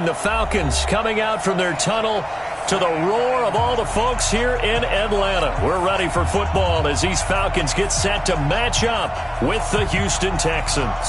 The Falcons coming out from their tunnel to the roar of all the folks here in Atlanta. We're ready for football as these Falcons get set to match up with the Houston Texans.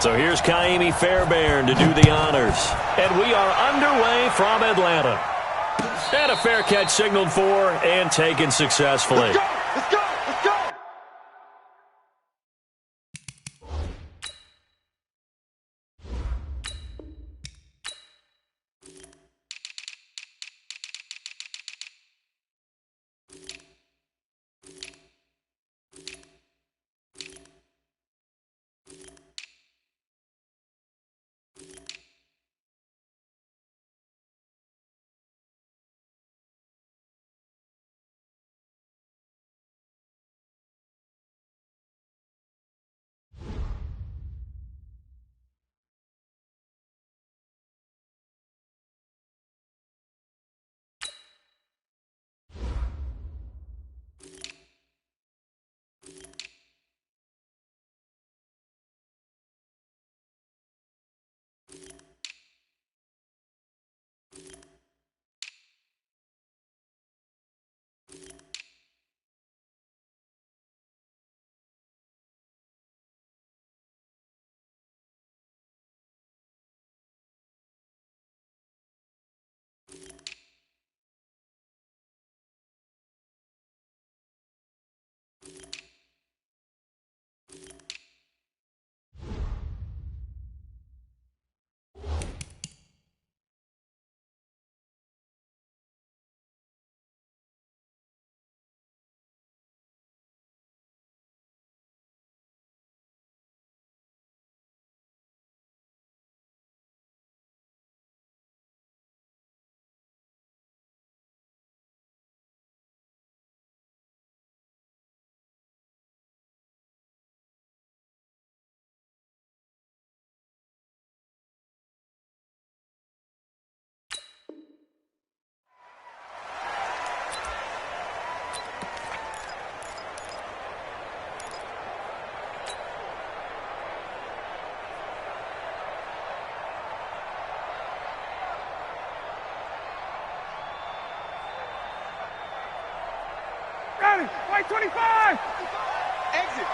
So here's Kaimi Fairbairn to do the honors. And we are underway from Atlanta. And a fair catch signaled for and taken successfully. Let's go! Let's go! Let's go! White 25! Exit!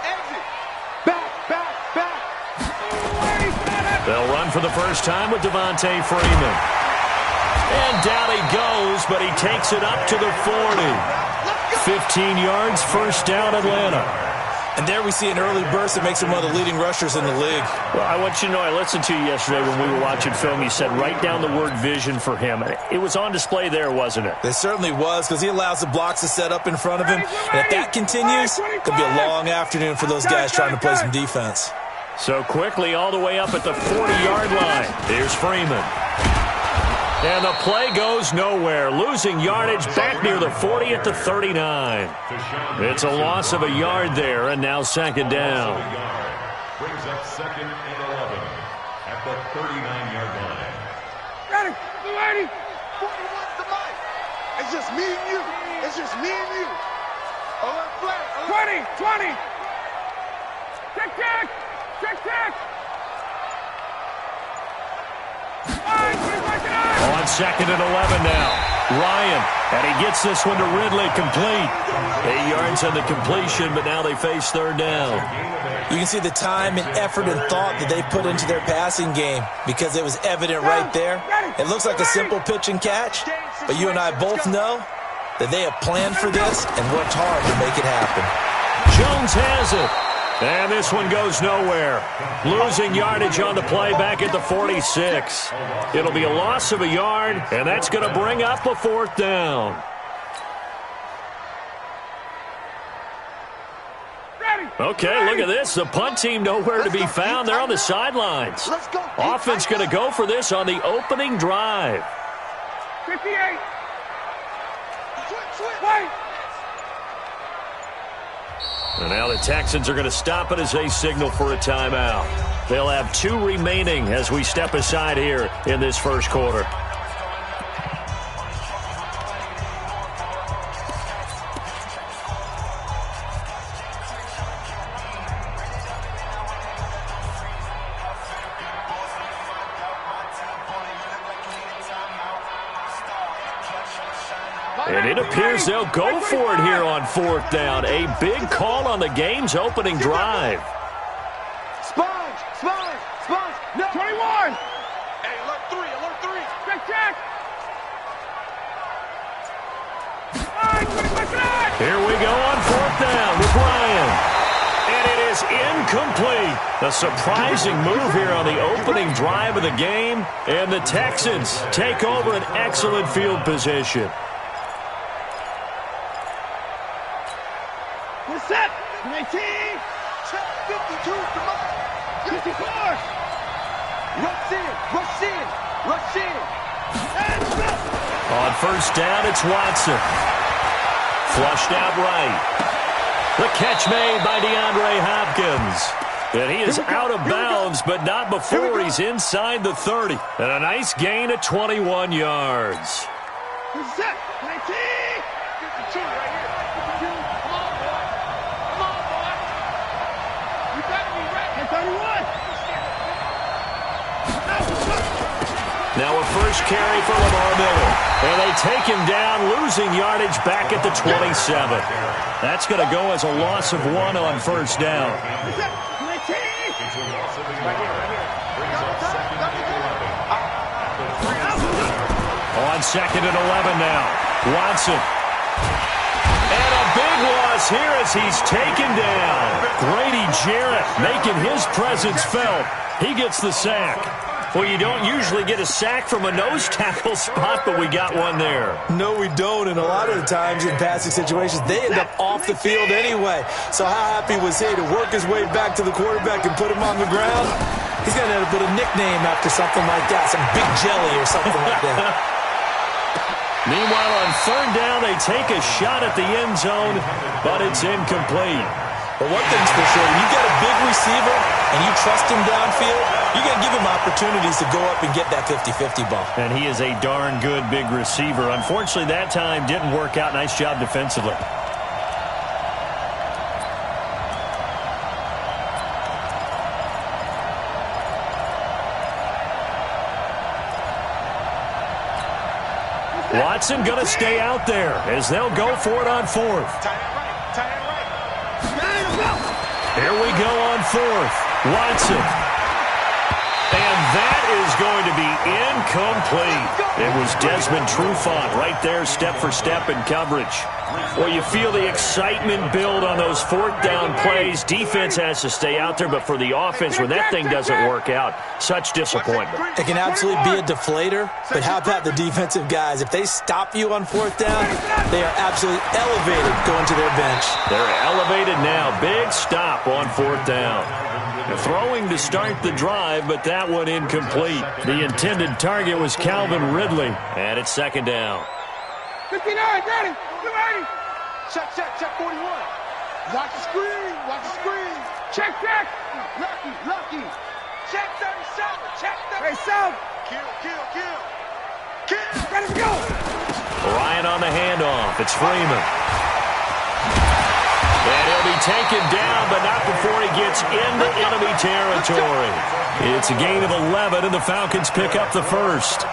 Back! They'll run for the first time with Devontae Freeman. And down he goes, but he takes it up to the 40. 15 yards, first down Atlanta. And there we see an early burst that makes him one of the leading rushers in the league. Well, I want you to know, I listened to you yesterday when we were watching film. You said write down the word vision for him. It was on display there, wasn't it? It certainly was, because he allows the blocks to set up in front of him. And if that continues, it could be a long afternoon for those guys trying to play some defense. So quickly all the way up at the 40-yard line. Here's Freeman. And the play goes nowhere, losing yardage back near the 40 at the 39. It's a loss of a yard there, and now second down. Brings up second and 11 at the 39-yard line. Ready! 280! 41's the mic. It's just me and you. It's just me and you. Alert flag. 20! Check! On second and 11 now. Ryan, and he gets this one to Ridley, complete. 8 yards on the completion, but now they face third down. You can see the time and effort and thought that they put into their passing game because it was evident right there. It looks like a simple pitch and catch, but you and I both know that they have planned for this and worked hard to make it happen. Jones has it. And this one goes nowhere. Losing yardage on the play back at the 46. It'll be a loss of a yard, and that's going to bring up a fourth down. Okay, look at this. The punt team nowhere to be found. They're on the sidelines. Offense going to go for this on the opening drive. 58. Wait. And now the Texans are going to stop it as they signal for a timeout. They'll have 2 remaining as we step aside here in this first quarter. And it appears they'll go for it here on 4th down. A big call on the game's opening drive. Sponge! No! 21. Hey, alert 3. Check. All right, 25. Here we go on 4th down with Ryan. And it is incomplete. A surprising move here on the opening drive of the game. And the Texans take over an excellent field position. We're set. 19. Check 52, come on. 54. Rush in. And go. On 1st down, it's Watson. Flushed out right. The catch made by DeAndre Hopkins. And he is out of bounds, but not before he's inside the 30. And a nice gain of 21 yards. We're set. 19. 52 right here. 52. Come on, boy. You better be ready. 31. Now a first carry for Lamar Miller. And they take him down, losing yardage back at the 27. That's going to go as a loss of 1 on 1st down. On 2nd and 11 now. Watson. And a big loss here as he's taken down. Grady Jarrett making his presence felt. He gets the sack. Well, you don't usually get a sack from a nose tackle spot, but we got one there. No, we don't, and a lot of the times in passing situations, they end up off the field anyway. So how happy was he to work his way back to the quarterback and put him on the ground? He's going to end up with a nickname after something like that, some Big Jelly or something like that. Meanwhile, on 3rd down, they take a shot at the end zone, but it's incomplete. But one thing's for sure, when you get a big receiver and you trust him downfield, you're going to give him opportunities to go up and get that 50-50 ball. And he is a darn good big receiver. Unfortunately, that time didn't work out. Nice job defensively. Watson going to stay out there as they'll go for it on 4th. Here we go on 4th. Watson. And that is going to be incomplete. It was Desmond Trufant right there, step for step in coverage. Well, you feel the excitement build on those 4th down plays. Defense has to stay out there, but for the offense, when that thing doesn't work out, such disappointment. It can absolutely be a deflator, but how about the defensive guys? If they stop you on 4th down, they are absolutely elevated going to their bench. They're elevated now. Big stop on 4th down. Throwing to start the drive, but that one incomplete. The intended target was Calvin Ridley, and it's 2nd down. 59, ready. Check 41. Watch the screen. Check. Lucky. Check 37. Hey, South. Kill. Ready to go. Ryan on the handoff. It's Freeman. And he'll be taken down, but not before he gets into enemy territory. It's a gain of 11, and the Falcons pick up the first.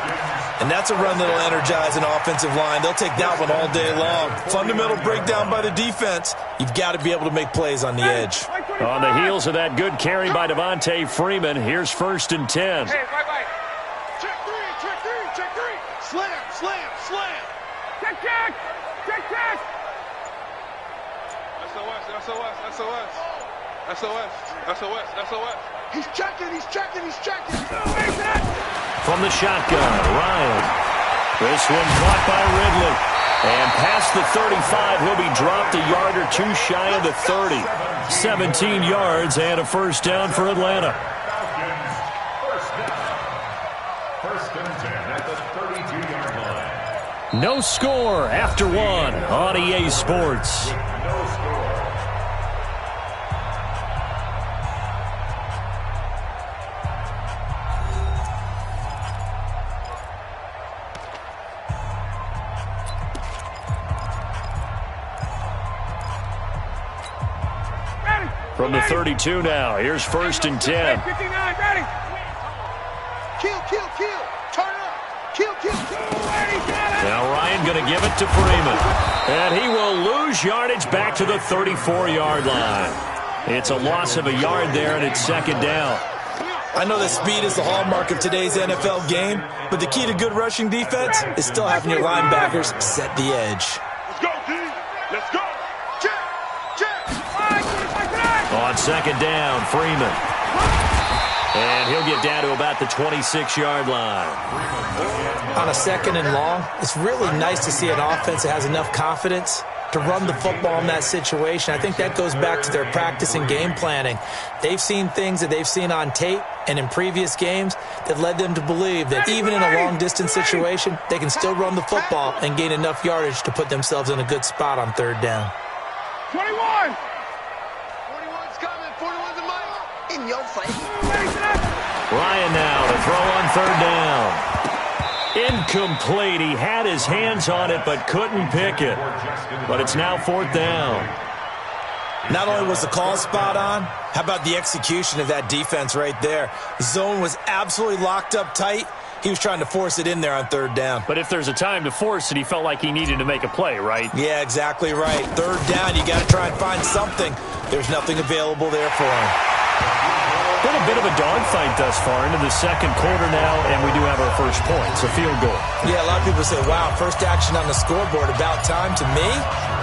And that's a run that'll energize an offensive line. They'll take that one all day long. Fundamental breakdown by the defense. You've got to be able to make plays on the edge. On the heels of that good carry by Devontae Freeman, here's 1st and 10. Hey, bye. Check three. Slam. Check. SOS. He's checking. From the shotgun, Ryan. This one caught by Ridley. And past the 35, he'll be dropped a yard or two shy of the 30. 17 yards and a 1st down for Atlanta. First and 10 at the 32-yard line. No score after one on EA Sports. No score. From the 32 now, here's 1st and 10. 59, ready. Kill, kill, kill. Turn it up. Kill, kill, kill. Now Ryan going to give it to Freeman. And he will lose yardage back to the 34-yard line. It's a loss of a yard there, and it's 2nd down. I know that speed is the hallmark of today's NFL game, but the key to good rushing defense is still having your linebackers set the edge. Let's go, D. Let's go. Check, check. On 2nd down, Freeman. And he'll get down to about the 26-yard line. On a 2nd and long, it's really nice to see an offense that has enough confidence to run the football in that situation. I think that goes back to their practice and game planning. They've seen things that they've seen on tape and in previous games that led them to believe that even in a long-distance situation, they can still run the football and gain enough yardage to put themselves in a good spot on 3rd down. 21. 41's coming. 41's a mic. In your face. Ryan now to throw on 3rd down. Incomplete. He had his hands on it but couldn't pick it. But it's now 4th down. Not only was the call spot on, how about the execution of that defense right there? The zone was absolutely locked up tight. He was trying to force it in there on 3rd down. But if there's a time to force it, he felt like he needed to make a play, right? Yeah, exactly right. 3rd down, you got to try and find something. There's nothing available there for him. Been a bit of a dogfight thus far into the 2nd quarter now, and we do have our first points, a field goal. Yeah, a lot of people say, wow, first action on the scoreboard, about time. To me,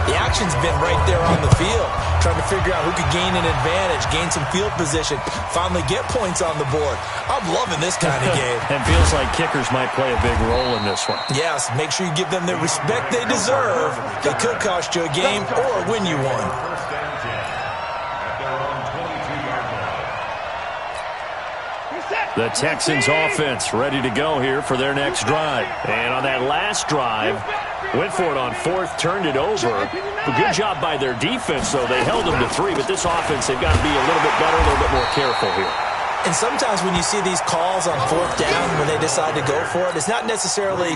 the action's been right there on the field, trying to figure out who could gain an advantage, gain some field position, finally get points on the board. I'm loving this kind of game. And feels like kickers might play a big role in this one. Yes, make sure you give them the respect they deserve. They could cost you a game or win you one. The Texans offense ready to go here for their next drive. And on that last drive, went for it on 4th, turned it over. A good job by their defense, though. They held them to 3, but this offense, they've got to be a little bit better, a little bit more careful here. And sometimes when you see these calls on 4th down, when they decide to go for it, it's not necessarily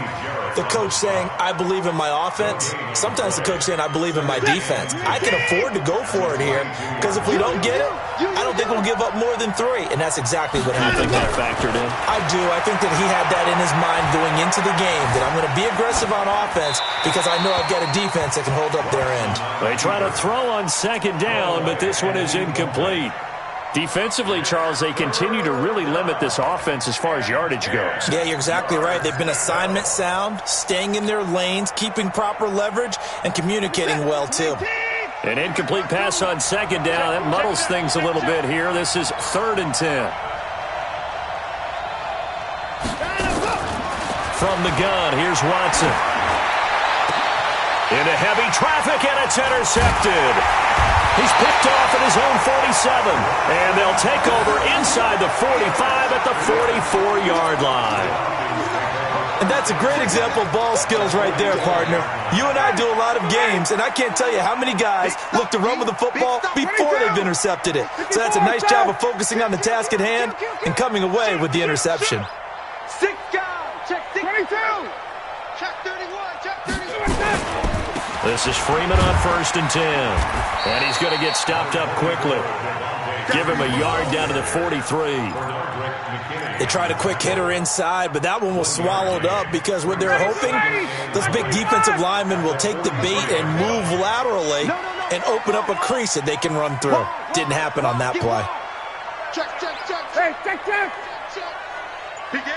the coach saying, I believe in my offense. Sometimes the coach saying, I believe in my defense. I can afford to go for it here, because if we don't get it, I don't think we'll give up more than 3. And that's exactly what happened there. Factored in? I do. I think that he had that in his mind going into the game, that I'm going to be aggressive on offense because I know I've got a defense that can hold up their end. They try to throw on 2nd down, but this one is incomplete. Defensively, Charles, they continue to really limit this offense as far as yardage goes. Yeah, you're exactly right. They've been assignment sound, staying in their lanes, keeping proper leverage, and communicating well, too. An incomplete pass on 2nd down. That muddles things a little bit here. This is 3rd and 10. From the gun, here's Watson. Into heavy traffic, and it's intercepted. He's picked off at his own 47, and they'll take over inside the 45 at the 44-yard line. And that's a great example of ball skills right there, partner. You and I do a lot of games, and I can't tell you how many guys look to run with the football before they've intercepted it. So that's a nice job of focusing on the task at hand and coming away with the interception. 6 guys. Check 22. Check 31. Check 31. This is Freeman on 1st and 10. And he's going to get stopped up quickly. Give him a yard down to the 43. They tried a quick hitter inside, but that one was swallowed up because what they're hoping, those big defensive linemen will take the bait and move laterally and open up a crease that they can run through. Didn't happen on that play. Check, check, check. Hey, check, check. Begin.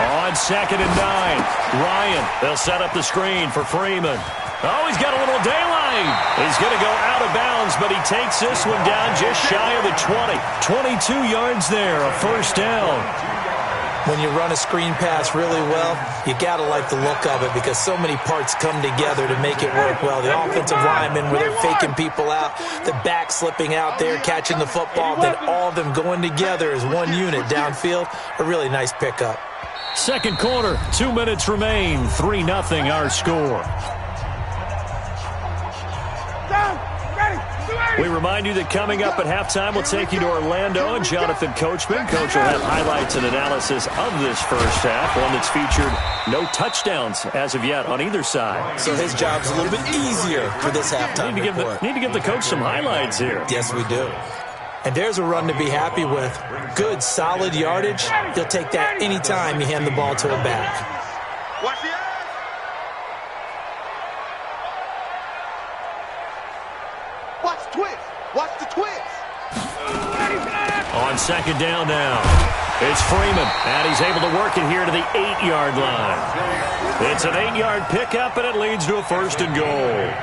On 2nd and 9, Ryan, they'll set up the screen for Freeman. Oh, he's got a little daylight. He's going to go out of bounds, but he takes this one down just shy of the 20. 22 yards there, a 1st down. When you run a screen pass really well, you got to like the look of it because so many parts come together to make it work well. The offensive linemen, where they're faking people out, the back slipping out there, catching the football, then all of them going together as one unit downfield. A really nice pickup. Second quarter, 2 minutes remain, 3-0 our score. We remind you that coming up at halftime, we'll take you to Orlando and Jonathan Coachman. Coach will have highlights and analysis of this first half, one that's featured no touchdowns as of yet on either side. So his job's a little bit easier for this halftime report. Need to give the coach some highlights here. Yes, we do. And there's a run to be happy with. Good, solid yardage. He'll take that anytime you hand the ball to a back. Watch the eyes. Watch the twist. Watch the twist. On second down now, it's Freeman, and he's able to work it here to the 8-yard line. It's an 8-yard pickup, and it leads to a 1st and goal.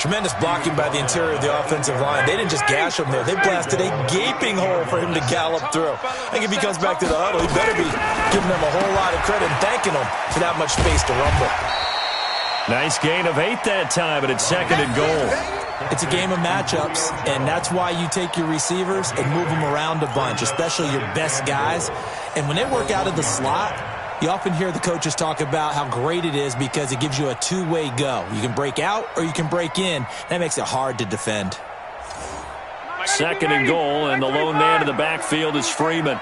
Tremendous blocking by the interior of the offensive line. They didn't just gash him there. They blasted a gaping hole for him to gallop through. I think if he comes back to the huddle, he better be giving them a whole lot of credit and thanking them for that much space to rumble. Nice gain of 8 that time, and it's 2nd and goal. It's a game of matchups, and that's why you take your receivers and move them around a bunch, especially your best guys. And when they work out of the slot, you often hear the coaches talk about how great it is because it gives you a two-way go. You can break out or you can break in. That makes it hard to defend. 2nd and goal, and the lone man in the backfield is Freeman.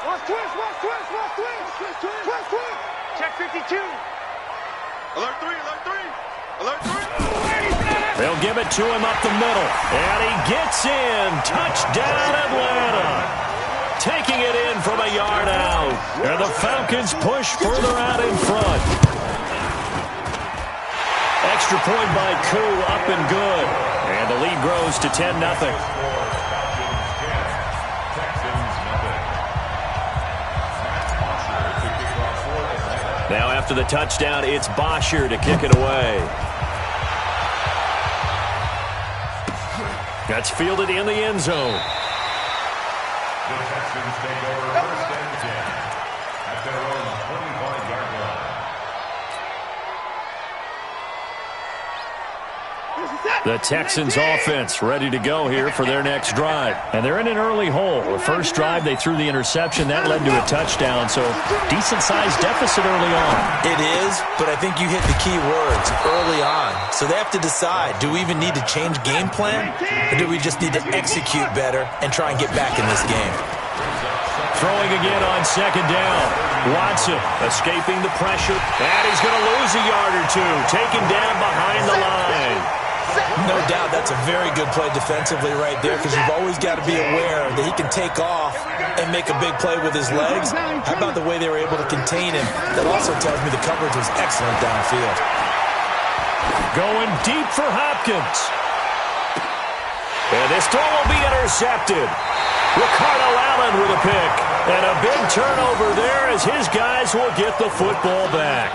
Watch twist. Watch twist. Watch twist. Twist, twist. Check 52. Alert 3. Alert 3. Alert 3. They'll give it to him up the middle, and he gets in. Touchdown, Atlanta. Taking it in from a yard out, and the Falcons push further out in front. Extra point by Koo, up and good, and the lead grows to 10-0. Now after the touchdown, it's Bosher to kick it away. That's fielded in the end zone. The Texans take over 1st and 10 at their own 25-yard line. The Texans offense ready to go here for their next drive. And they're in an early hole. The first drive, they threw the interception. That led to a touchdown, so decent-sized deficit early on. It is, but I think you hit the key words, early on. So they have to decide, do we even need to change game plan, or do we just need to execute better and try and get back in this game? Throwing again on second down. Watson escaping the pressure, and he's going to lose a yard or two, taken down behind the line. No doubt that's a very good play defensively right there because you've always got to be aware that he can take off and make a big play with his legs. How about the way they were able to contain him? That also tells me the coverage was excellent downfield. Going deep for Hopkins. And this throw will be intercepted. Ricardo Allen with a pick. And a big turnover there as his guys will get the football back.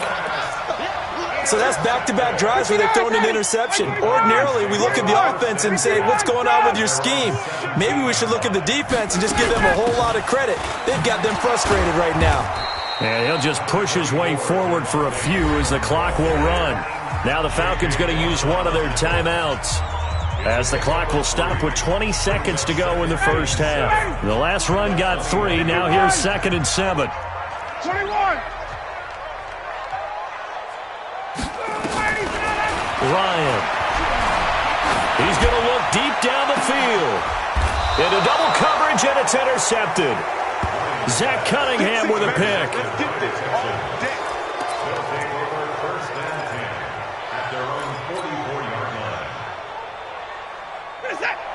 So that's back-to-back drives where they've thrown an interception. Ordinarily, we look at the offense and say, what's going on with your scheme? Maybe we should look at the defense and just give them a whole lot of credit. They've got them frustrated right now. And he'll just push his way forward for a few as the clock will run. Now the Falcons going to use one of their timeouts as the clock will stop with 20 seconds to go in the first half. The last run got 3. Now here's 2nd and 7. 21. Ryan. He's going to look deep down the field. Into double coverage, and it's intercepted. Zach Cunningham with a pick.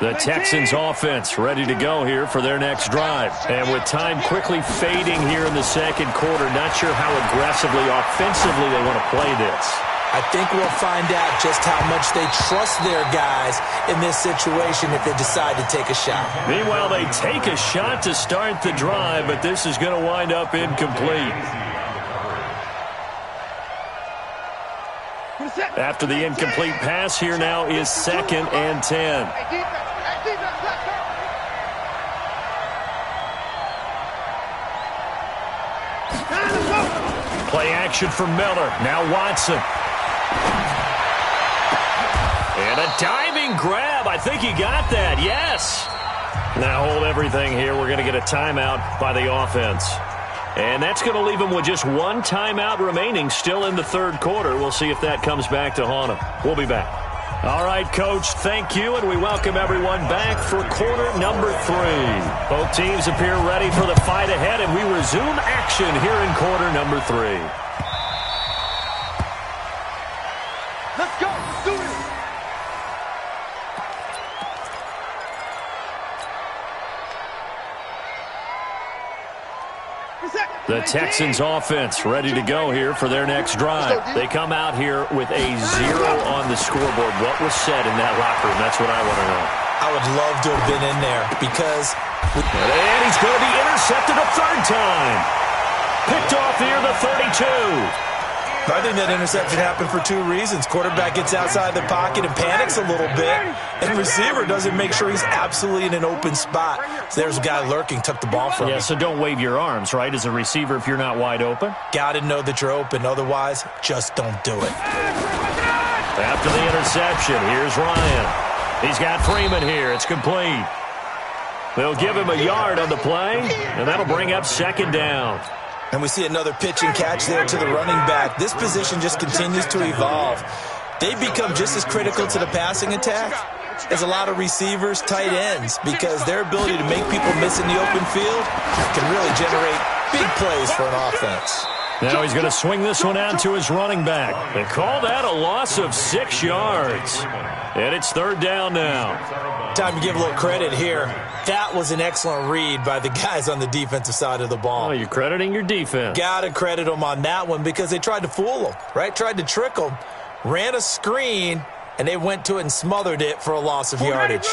The Texans offense ready to go here for their next drive. And with time quickly fading here in the second quarter, not sure how aggressively, offensively they want to play this. I think we'll find out just how much they trust their guys in this situation if they decide to take a shot. Meanwhile, they take a shot to start the drive, but this is going to wind up incomplete. After the incomplete pass, here now is 2nd and 10. Play action for Miller. Now Watson. And a diving grab. I think he got that. Yes. Now hold everything here. We're going to get a timeout by the offense. And that's going to leave them with just one timeout remaining still in the third quarter. We'll see if that comes back to haunt them. We'll be back. All right, Coach, thank you, and we welcome everyone back for quarter number 3. Both teams appear ready for the fight ahead, and we resume action here in quarter number 3. Let's go. Let's do it. The Texans offense ready to go here for their next drive. They come out here with a 0 on the scoreboard. What was said in that locker room? That's what I want to know. I would love to have been in there because... And he's going to be intercepted a third time. Picked off near the 32. I think that interception happened for 2 reasons. Quarterback gets outside the pocket and panics a little bit, and receiver doesn't make sure he's absolutely in an open spot. So there's a guy lurking, took the ball from him. Yeah, so don't wave your arms, right, as a receiver if you're not wide open? Got to know that you're open. Otherwise, just don't do it. After the interception, here's Ryan. He's got Freeman here. It's complete. They'll give him a yard on the play, and that'll bring up second down. And we see another pitch and catch there to the running back. This position just continues to evolve. They become just as critical to the passing attack as a lot of receivers, tight ends, because their ability to make people miss in the open field can really generate big plays for an offense. Now he's going to swing this one out to his running back. They call that a loss of 6 yards. And it's third down now. Time to give a little credit here. That was an excellent read by the guys on the defensive side of the ball. Oh, you're crediting your defense. Got to credit them on that one because they tried to fool them, right? Tried to trick them. Ran a screen, and they went to it and smothered it for a loss of yardage.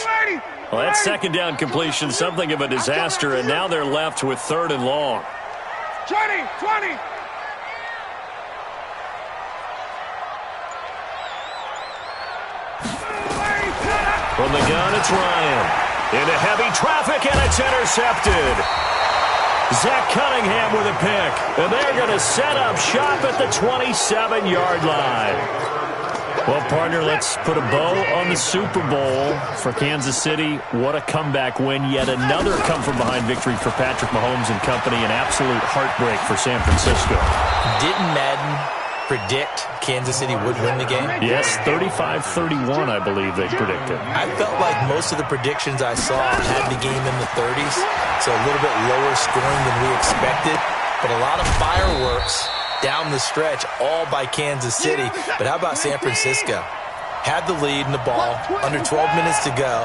Well, that second down completion, something of a disaster, and now they're left with third and long. 20. From the gun, it's Ryan. Into heavy traffic, and it's intercepted. Zach Cunningham with a pick. And they're going to set up shop at the 27-yard line. Well, partner, let's put a bow on the Super Bowl for Kansas City. What a comeback win. Yet another come-from-behind victory for Patrick Mahomes and company. An absolute heartbreak for San Francisco. Didn't Madden predict Kansas City would win the game? Yes, 35-31, I believe they predicted. I felt like most of the predictions I saw had the game in the 30s, so a little bit lower scoring than we expected, but a lot of fireworks down the stretch, all by Kansas City. But how about San Francisco? Had the lead in the ball, under 12 minutes to go,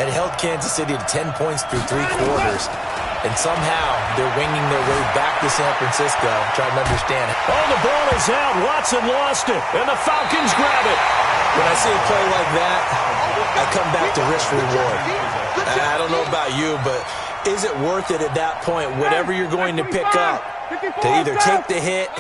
and held Kansas City to 10 points through 3 quarters. And somehow they're winging their way back to San Francisco, trying to understand it. Oh, the ball is out. Watson lost it, and the Falcons grab it. When I see a play like that, I come back to risk reward. I don't know about you, but is it worth it at that point, whatever you're going to pick up, to either take the hit,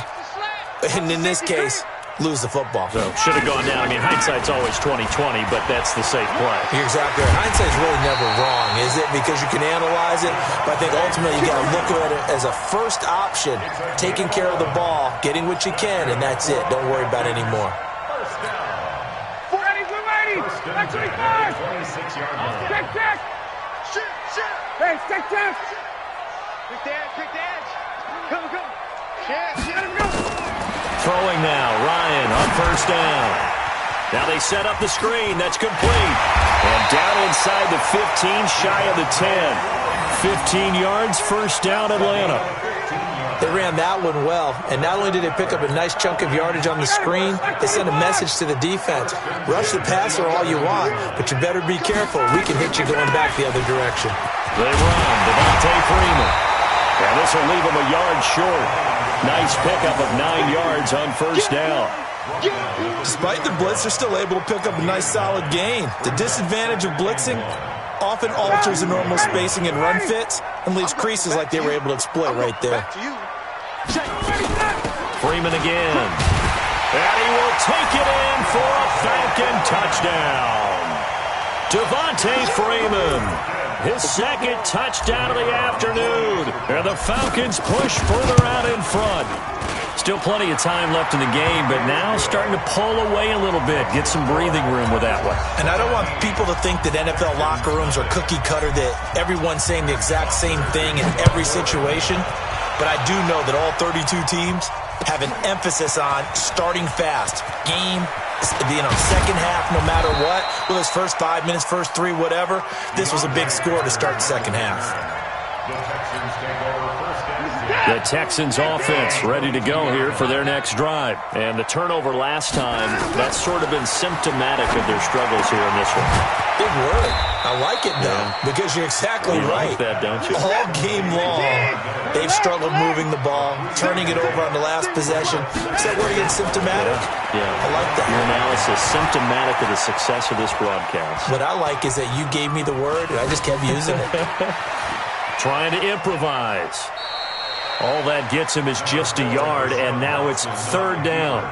and in this case, lose the football? So should have gone down. I mean, hindsight's always 20/20, but that's the safe play. You're exactly right. Hindsight's really never wrong, is it? Because you can analyze it, but I think ultimately you got to look at it as a first option, taking care of the ball, getting what you can, and that's it. Don't worry about it anymore. 26-yard line. Check. Hey, check. Quick dash. Come. Yeah. Throwing now, Ryan on first down. Now they set up the screen. That's complete. And down inside the 15, shy of the 10. 15 yards, first down, Atlanta. They ran that one well, and not only did they pick up a nice chunk of yardage on the screen, they sent a message to the defense. Rush the passer all you want, but you better be careful. We can hit you going back the other direction. They run, Devontae Freeman. And this will leave them a yard short. Nice pickup of 9 yards on first down. Despite the blitz, they're still able to pick up a nice solid gain. The disadvantage of blitzing often alters the normal spacing and run fits and leaves creases like they were able to exploit right there. Freeman again. And he will take it in for a Falcon touchdown. Devontae Freeman. His second touchdown of the afternoon. And the Falcons push further out in front. Still plenty of time left in the game, but now starting to pull away a little bit, get some breathing room with that one. And I don't want people to think that NFL locker rooms are cookie cutter, that everyone's saying the exact same thing in every situation. But I do know that all 32 teams have an emphasis on starting fast. Game, second half, no matter what. Well, his first 5 minutes, first 3, whatever. This was a big score to start the second half. The Texans offense ready to go here for their next drive. And the turnover last time, that's sort of been symptomatic of their struggles here in this one. Big word. I like it, though, because you're exactly right. You like that, don't you? All game long, they've struggled moving the ball, turning it over on the last possession. Is that word again, symptomatic? Yeah. I like that. Your analysis, symptomatic of the success of this broadcast. What I like is that you gave me the word, and I just kept using it. Trying to improvise. All that gets him is just a yard, and now it's third down.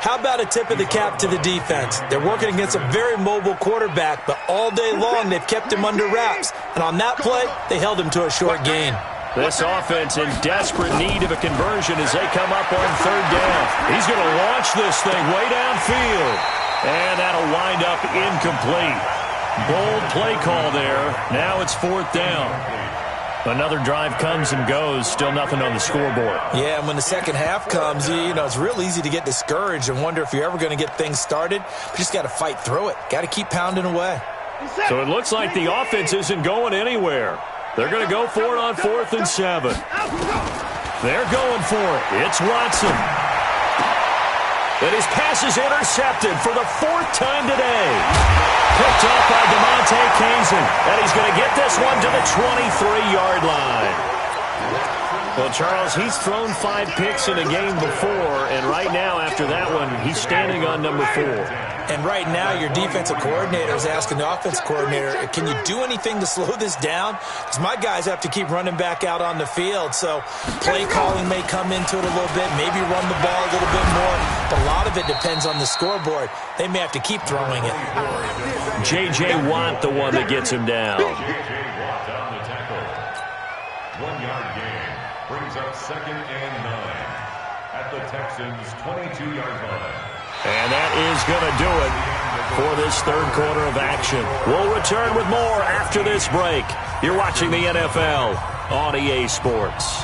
How about a tip of the cap to the defense? They're working against a very mobile quarterback, but all day long they've kept him under wraps. And on that play, they held him to a short gain. This offense in desperate need of a conversion as they come up on third down. He's going to launch this thing way downfield. And that'll wind up incomplete. Bold play call there. Now it's fourth down. Another drive comes and goes, still nothing on the scoreboard. Yeah, and when the second half comes, it's real easy to get discouraged and wonder if you're ever going to get things started. But you just got to fight through it. Got to keep pounding away. So it looks like the offense isn't going anywhere. They're going to go for it on 4th and 7. They're going for it. It's Watson. And his pass is intercepted for the 4th time today. Picked up by Demonte Kazin. And he's going to get this one to the 23-yard line. Well, Charles, he's thrown 5 picks in a game before, and right now, after that one, he's standing on number 4. And right now, your defensive coordinator is asking the offense coordinator, can you do anything to slow this down? Because my guys have to keep running back out on the field. So play calling may come into it a little bit, maybe run the ball a little bit more. But a lot of it depends on the scoreboard. They may have to keep throwing it. J.J. Watt, the one that gets him down. J.J. Watt on the tackle. 1-yard gain brings up 2nd and 9 at the Texans' 22-yard line. And that is going to do it for this third quarter of action. We'll return with more after this break. You're watching the NFL on EA Sports.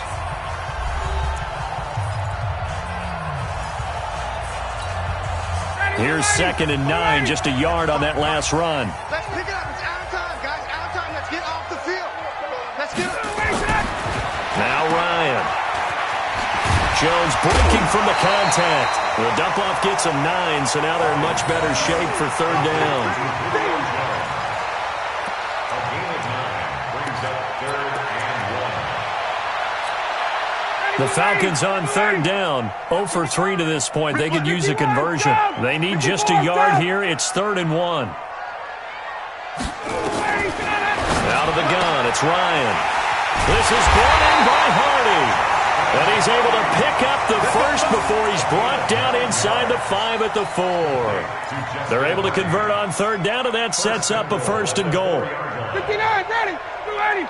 Here's 2nd and 9, just a yard on that last run. Let's pick it up. It's out of time, guys. Out of time. Let's get off the field. Let's get up. Now Ryan. Jones breaking from the contact. The dump-off gets him 9, so now they're in much better shape for third down. A gain of 9 brings up 3rd and 1. The Falcons on third down. 0 for 3 to this point. They could use a conversion. They need just a yard here. It's 3rd and 1. Out of the gun, it's Ryan. This is brought in by Hardy. And he's able to pick up the first before he's brought down inside the 5 at the 4. They're able to convert on third down, and that sets up a 1st and goal. 59, ready, ready.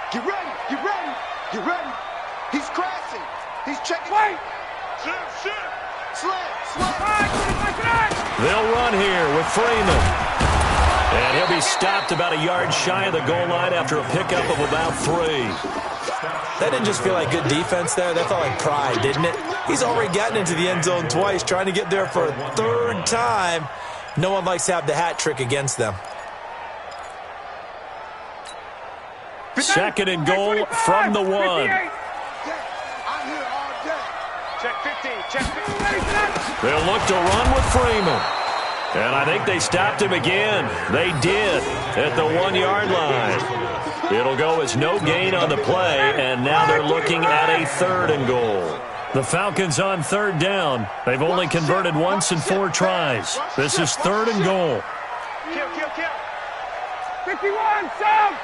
Get ready. Get ready. Get ready. He's crashing. He's checking. Wait. Slam. They'll run here with Freeman. And he'll be stopped about a yard shy of the goal line after a pickup of about 3. That didn't just feel like good defense there. That felt like pride, didn't it? He's already gotten into the end zone twice, trying to get there for a 3rd time. No one likes to have the hat trick against them. 2nd and goal from the 1. I'm here all day. Check 15. Check 15. They'll look to run with Freeman. And I think they stopped him again. They did at the 1-yard line. It'll go as no gain on the play, and now they're looking at a 3rd and goal. The Falcons on third down. They've only converted once in 4 tries. This is 3rd and goal. Kill. 51, Sam.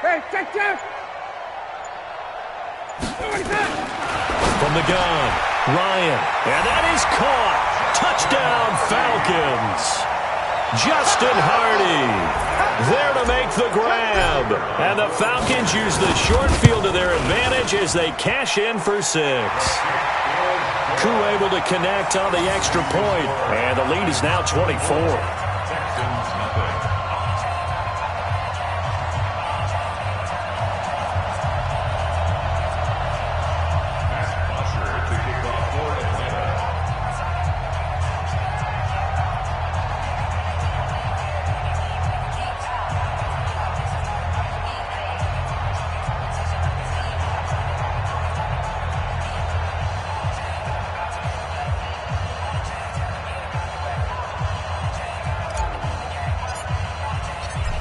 Hey, check. From the gun, Ryan. And that is caught. Touchdown, Falcons. Justin Hardy there to make the grab. And the Falcons use the short field to their advantage as they cash in for 6. Koo able to connect on the extra point, and the lead is now 24.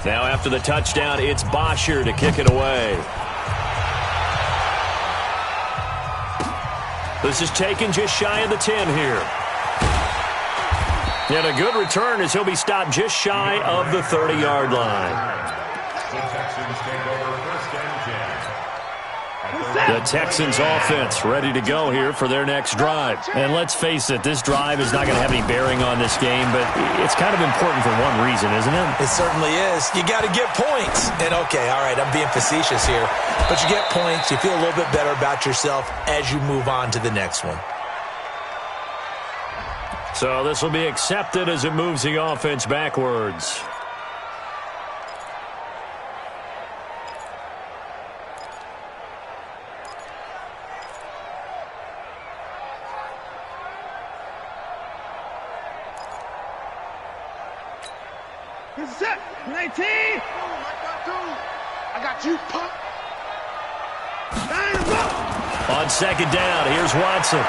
Now after the touchdown, it's Bosher to kick it away. This is taken just shy of the 10 here. And a good return as he'll be stopped just shy of the 30-yard line. The Texans take over first and 10. The Texans offense ready to go here for their next drive. And let's face it, this drive is not going to have any bearing on this game, but it's kind of important for one reason, isn't it? It certainly is. You got to get points. And okay, all right, I'm being facetious here, but you get points, you feel a little bit better about yourself as you move on to the next one. So this will be accepted as it moves the offense backwards. Set. 19. I got you, punk. On second down, here's Watson.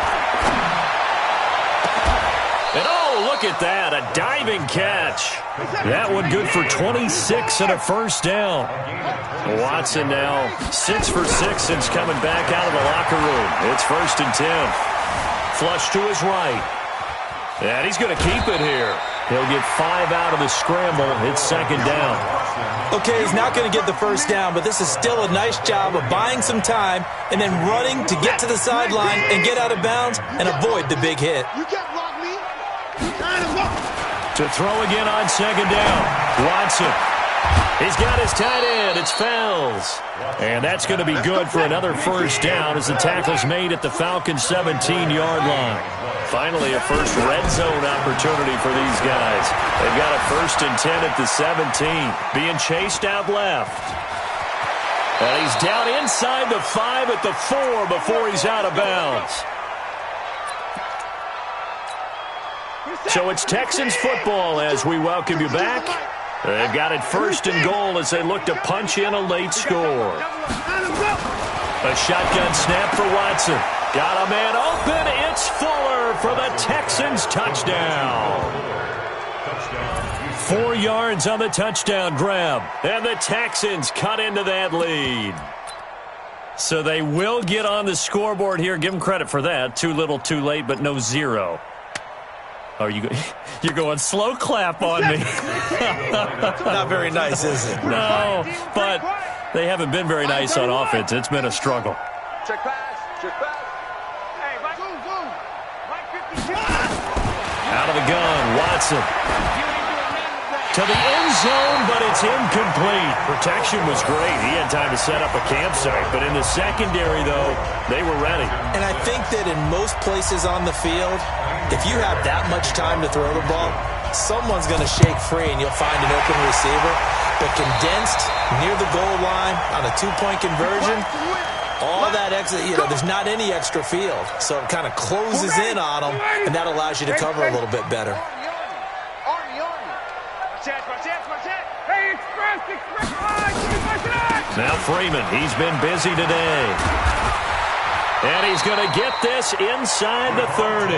And oh, look at that, a diving catch. That one good for 26 and a first down. Watson now 6 for 6 since coming back out of the locker room. It's first and 10. Flush to his right. And he's going to keep it here. He'll get 5 out of the scramble. It's second down. Okay, he's not going to get the first down, but this is still a nice job of buying some time and then running to get to the sideline and get out of bounds and avoid the big hit. You can't block me. To throw again on second down. Watson. He's got his tight end. It's Fells. And that's going to be good for another first down as the tackle's made at the Falcons' 17-yard line. Finally, a first red zone opportunity for these guys. They've got a first and 10 at the 17. Being chased out left. And he's down inside the 5 at the 4 before he's out of bounds. So it's Texans football as we welcome you back. They've got it first and goal as they look to punch in a late score. A shotgun snap for Watson. Got a man open. It's Fuller for the Texans touchdown. 4 yards on the touchdown grab. And the Texans cut into that lead. So they will get on the scoreboard here. Give them credit for that. Too little, too late, but no 0. Oh, you're going slow clap on me. Not very nice, is it? No, but they haven't been very nice on offense. It's been a struggle. Check pass. Check pass. Hey, Mike, Mike 52. Out of the gun, Watson. To the end zone, but it's incomplete. Protection was great. He had time to set up a campsite, but in the secondary, though, they were ready. And I think that in most places on the field, if you have that much time to throw the ball, someone's going to shake free and you'll find an open receiver. But condensed near the goal line on a 2-point conversion, all that extra, there's not any extra field. So it kind of closes in on them, and that allows you to cover a little bit better. Now Freeman, he's been busy today. And he's going to get this inside the 30.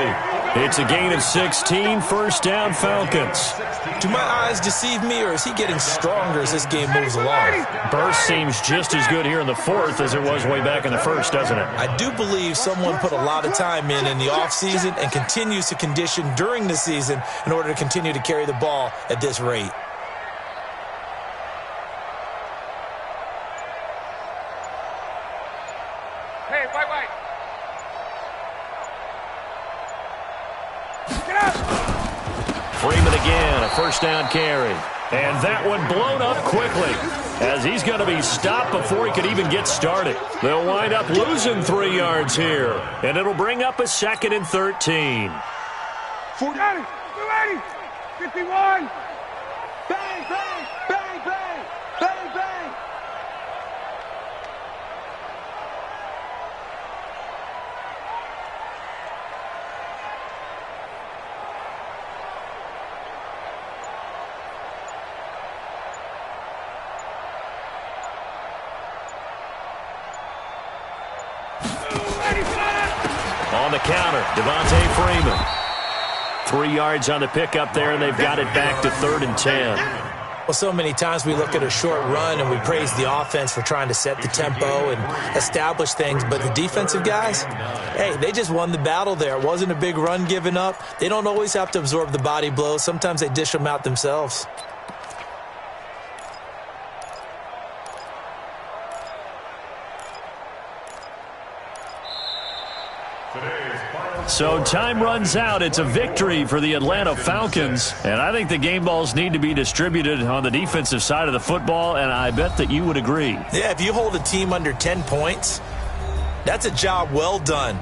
It's a gain of 16, first down Falcons. Do my eyes deceive me, or is he getting stronger as this game moves along? Burst seems just as good here in the 4th as it was way back in the 1st, doesn't it? I do believe someone put a lot of time in the offseason and continues to condition during the season in order to continue to carry the ball at this rate. Hey, white. Get up. Freeman again, a first down carry. And that one blown up quickly, as he's going to be stopped before he could even get started. They'll wind up losing 3 yards here, and it'll bring up a 2nd and 13. 40, 280, 51. Bang, bang, bang, bang, bang, bang. On the counter, Devontae Freeman. 3 yards on the pickup there, and they've got it back to 3rd and 10. Well, so many times we look at a short run and we praise the offense for trying to set the tempo and establish things, but the defensive guys, hey, they just won the battle there. It wasn't a big run given up. They don't always have to absorb the body blows. Sometimes they dish them out themselves. So time runs out. It's a victory for the Atlanta Falcons. And I think the game balls need to be distributed on the defensive side of the football, and I bet that you would agree. Yeah, if you hold a team under 10 points, that's a job well done.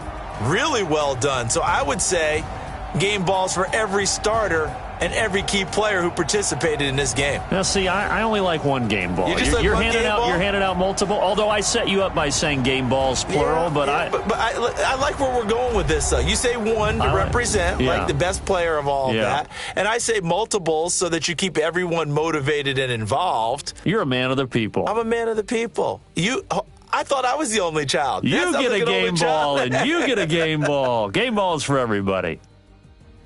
Really well done. So I would say game balls for every starter and every key player who participated in this game. Now, see, I only like one game ball. You're handing out multiple. Although I set you up by saying game balls plural, but I like where we're going with this. Though you say one to represent like the best player of all of that, and I say multiples so that you keep everyone motivated and involved. You're a man of the people. I'm a man of the people. I thought I was the only child. You get a game ball, and you get a game ball. Game balls for everybody.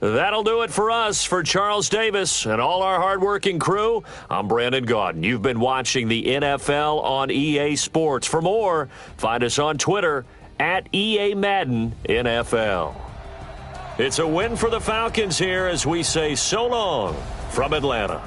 That'll do it for us. For Charles Davis and all our hardworking crew, I'm Brandon Gaudin. You've been watching the NFL on EA Sports. For more, find us on Twitter at EA Madden NFL. It's a win for the Falcons here as we say so long from Atlanta.